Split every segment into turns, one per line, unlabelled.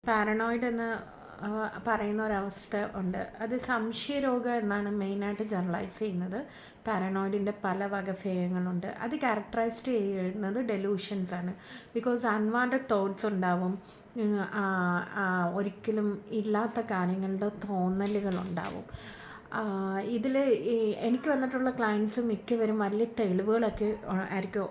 Paranoid എന്ന് പറയുന്ന ഒരവസ്ഥ ഉണ്ട്. അത് സംശയരോഗം എന്നാണ് മെയിനായിട്ട് ജനറലൈസ് ചെയ്യുന്നത്. പാരനോയിഡിൻ്റെ പല വകഭേദങ്ങളുണ്ട്. അത് ക്യാരക്ടറൈസ്ഡ് ചെയ്യുന്നത് ഡെലൂഷൻസ് ആണ്. ബിക്കോസ് അൺവാണ്ടഡ് തോട്ട്സ് ഉണ്ടാവും, ഒരിക്കലും ഇല്ലാത്ത കാര്യങ്ങളുടെ തോന്നലുകളുണ്ടാവും. ഇതിൽ എനിക്ക് വന്നിട്ടുള്ള ക്ലയൻസ് മിക്കവരും വലിയ തെളിവുകളൊക്കെ ആയിരിക്കും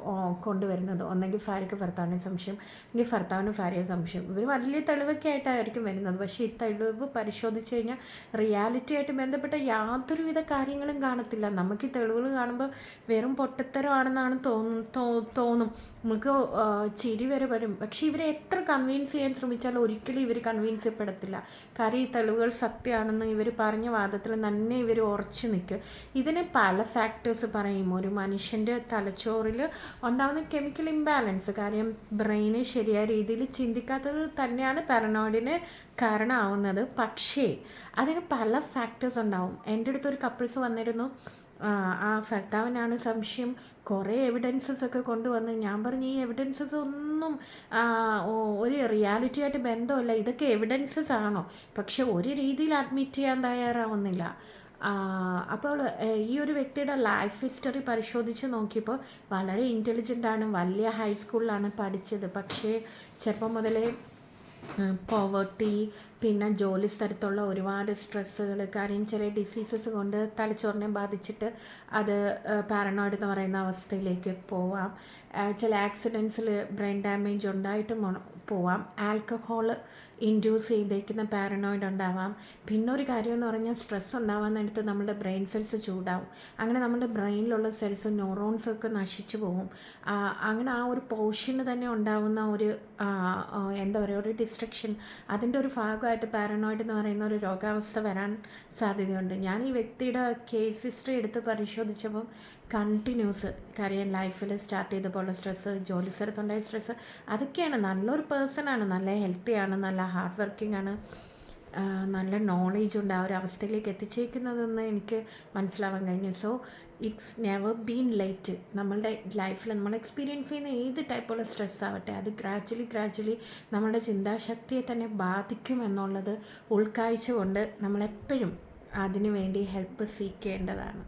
കൊണ്ടുവരുന്നത്. ഒന്നെങ്കിൽ ഭാര്യയ്ക്ക് ഭർത്താവിനെ സംശയം, അല്ലെങ്കിൽ ഭർത്താവിന് ഭാര്യയെ സംശയം. ഇവർ വലിയ തെളിവൊക്കെ ആയിട്ടായിരിക്കും വരുന്നത്. പക്ഷേ ഈ തെളിവ് പരിശോധിച്ച് കഴിഞ്ഞാൽ റിയാലിറ്റി ആയിട്ട് ബന്ധപ്പെട്ട യാതൊരുവിധ കാര്യങ്ങളും കാണത്തില്ല. നമുക്ക് ഈ തെളിവുകൾ കാണുമ്പോൾ വെറും പൊട്ടത്തരമാണെന്നാണ് തോന്നും. നമുക്ക് ചിരി വരെ വരും. പക്ഷേ ഇവരെ എത്ര കൺവിൻസ് ചെയ്യാൻ ശ്രമിച്ചാലും ഒരിക്കലും ഇവർ കൺവിൻസ് ചെയ്യപ്പെടത്തില്ല. കാര്യം ഈ തെളിവുകൾ സത്യമാണെന്ന് ഇവർ പറഞ്ഞ വാദത്തിൽ തന്നെ ഇവർ ഉറച്ചു നിൽക്കും. ഇതിന് പല ഫാക്ടേഴ്സ് പറയും. ഒരു മനുഷ്യൻ്റെ തലച്ചോറിൽ ഉണ്ടാകുന്ന കെമിക്കൽ ഇംബാലൻസ്, കാര്യം ബ്രെയിന് ശരിയായ രീതിയിൽ ചിന്തിക്കാത്തത് തന്നെയാണ് പാരനോയിഡിന് കാരണമാവുന്നത്. പക്ഷേ അതിന് പല ഫാക്ടേഴ്സ് ഉണ്ടാവും. എൻ്റെ അടുത്തൊരു കപ്പിൾസ് വന്നിരുന്നു. ആ ഭർത്താവിനാണ് സംശയം. കുറേ എവിഡൻസസ് ഒക്കെ കൊണ്ടുവന്ന് ഞാൻ പറഞ്ഞു, ഈ എവിഡൻസസ് ഒന്നും ഒരു റിയാലിറ്റി ആയിട്ട് ബന്ധമില്ല, ഇതൊക്കെ എവിഡൻസസ് ആണോ? പക്ഷെ ഒരു രീതിയിൽ അഡ്മിറ്റ് ചെയ്യാൻ തയ്യാറാവുന്നില്ല. അപ്പോൾ ഈ ഒരു വ്യക്തിയുടെ ലൈഫ് ഹിസ്റ്ററി പരിശോധിച്ച് നോക്കിയപ്പോൾ വളരെ ഇൻ്റലിജൻ്റാണ്, വലിയ ഹൈസ്കൂളിലാണ് പഠിച്ചത്. പക്ഷേ ചെറുപ്പം മുതലേ പോവർട്ടി, പിന്നെ ജോലി സ്ഥലത്തുള്ള ഒരുപാട് സ്ട്രെസ്സുകൾ, കാര്യം ചില ഡിസീസസ് കൊണ്ട് തലച്ചോറിനെ ബാധിച്ചിട്ട് അത് പാരനോയിഡ് എന്ന് പറയുന്ന അവസ്ഥയിലേക്ക് പോവാം. ചില ആക്സിഡൻസിൽ ബ്രെയിൻ ഡാമേജ് ഉണ്ടായിട്ടും പോവാം. ആൽക്കഹോൾ ഇൻഡ്യൂസ് ചെയ്തേക്കുന്ന പാരനോയിഡ് ഉണ്ടാവാം. പിന്നെ ഒരു കാര്യം എന്ന് പറഞ്ഞാൽ സ്ട്രെസ് ഉണ്ടാവാൻ നേരത്ത് നമ്മുടെ ബ്രെയിൻ സെൽസ് ചൂടാവും. അങ്ങനെ നമ്മുടെ ബ്രെയിനിലുള്ള സെൽസ് ന്യൂറോൺസൊക്കെ നശിച്ചു പോകും. അങ്ങനെ ആ ഒരു പോർഷന് തന്നെ ഉണ്ടാവുന്ന ഒരു എന്താ പറയുക, ഒരു ഡിസ്ട്രക്ഷൻ, അതിൻ്റെ ഒരു ഭാഗമായിട്ട് പാരനോയിഡ് എന്ന് പറയുന്ന ഒരു രോഗാവസ്ഥ വരാൻ സാധ്യതയുണ്ട്. ഞാൻ ഈ വ്യക്തിയുടെ കേസ് ഹിസ്റ്ററി എടുത്ത് പരിശോധിച്ചപ്പം കണ്ടിന്യൂസ് കാര്യം ലൈഫിൽ സ്റ്റാർട്ട് ചെയ്തപ്പോഴുള്ള സ്ട്രെസ്സ്, ജോലി സ്ഥലത്തുണ്ടായ സ്ട്രെസ്സ്, അതൊക്കെയാണ്. നല്ലൊരു പേഴ്സണാണ്, നല്ല ഹെൽത്തിയാണ്, നല്ല ഹാർഡ് വർക്കിംഗ് ആണ്, നല്ല നോളേജ് ഉണ്ട്. ആ ഒരു അവസ്ഥയിലേക്ക് എത്തിച്ചേക്കുന്നതെന്ന് എനിക്ക് മനസ്സിലാവാൻ കഴിഞ്ഞു. So it's never been late. നമ്മളുടെ ലൈഫിൽ നമ്മൾ എക്സ്പീരിയൻസ് ചെയ്യുന്ന ഏത് ടൈപ്പുള്ള സ്ട്രെസ് ആവട്ടെ, അത് ഗ്രാജ്വലി നമ്മളുടെ ചിന്താശക്തിയെ തന്നെ ബാധിക്കും എന്നുള്ളത് ഉൾക്കാഴ്ച കൊണ്ട് നമ്മളെപ്പോഴും അതിനു വേണ്ടി ഹെൽപ്പ് സീക്കേണ്ടതാണ്.